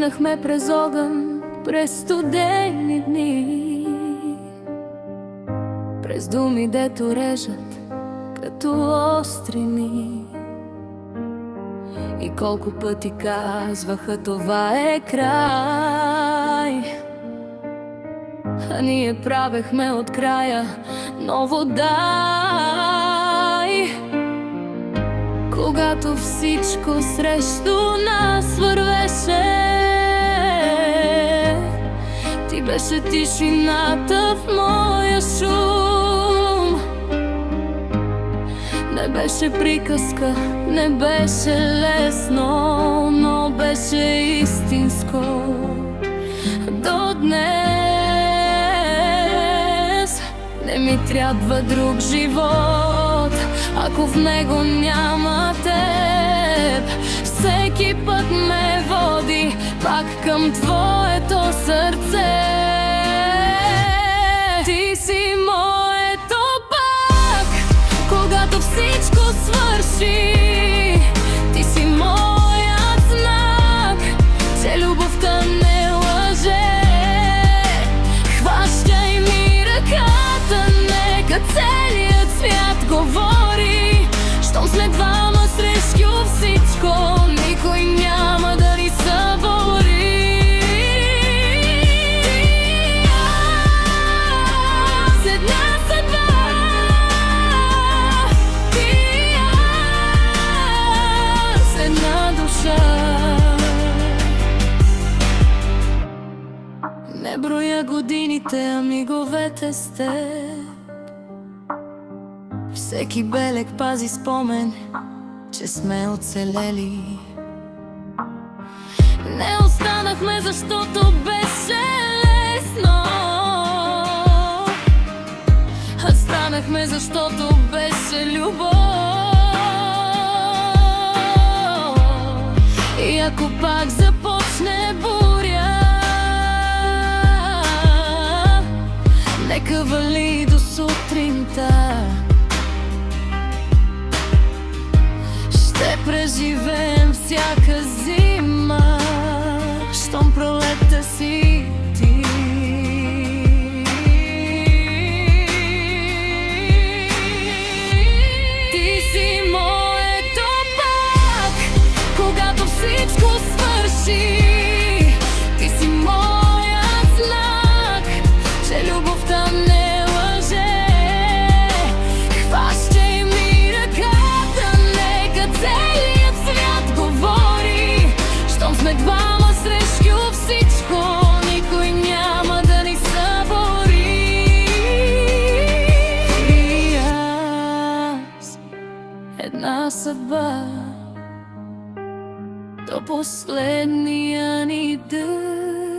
Минахме през огън, през студени дни, през думи, дето режат като острини. И колко пъти казваха, това е край, а ние правехме от края ново дай. Когато всичко срещу нас вървеше, ти беше тишината в моя шум. Не беше приказка, не беше лесно, но беше истинско. До днес не ми трябва друг живот, ако в него няма теб. Всеки път ме води пак към твоето сърце. Ти си моето пак, когато всичко свърши. Ти си моят знак, че любовта не лъже. Хващай ми ръката, нека целият свят говори. Щом сме двама срещу всичко, никой няма да ни събори. Ти и аз, една съдба. Ти и аз, една душа. Не броя годините, а миговете с теб. Всеки белег пази спомен, че сме оцелели. Не останахме, защото беше лесно, а станахме, защото беше любов. И ако пак започне буря, нека вали до сутринта. Ще преживеем всяка зима, щом пролетта си ти. Ти си моето пак, когато всичко свърши. Ти си моят знак, че любовта не лъже. Хващай ми ръката, нека целият свят говори. Щом сме двама срещу всичко, никой няма да ни събори. И аз, една съдба, до последния ни дъх.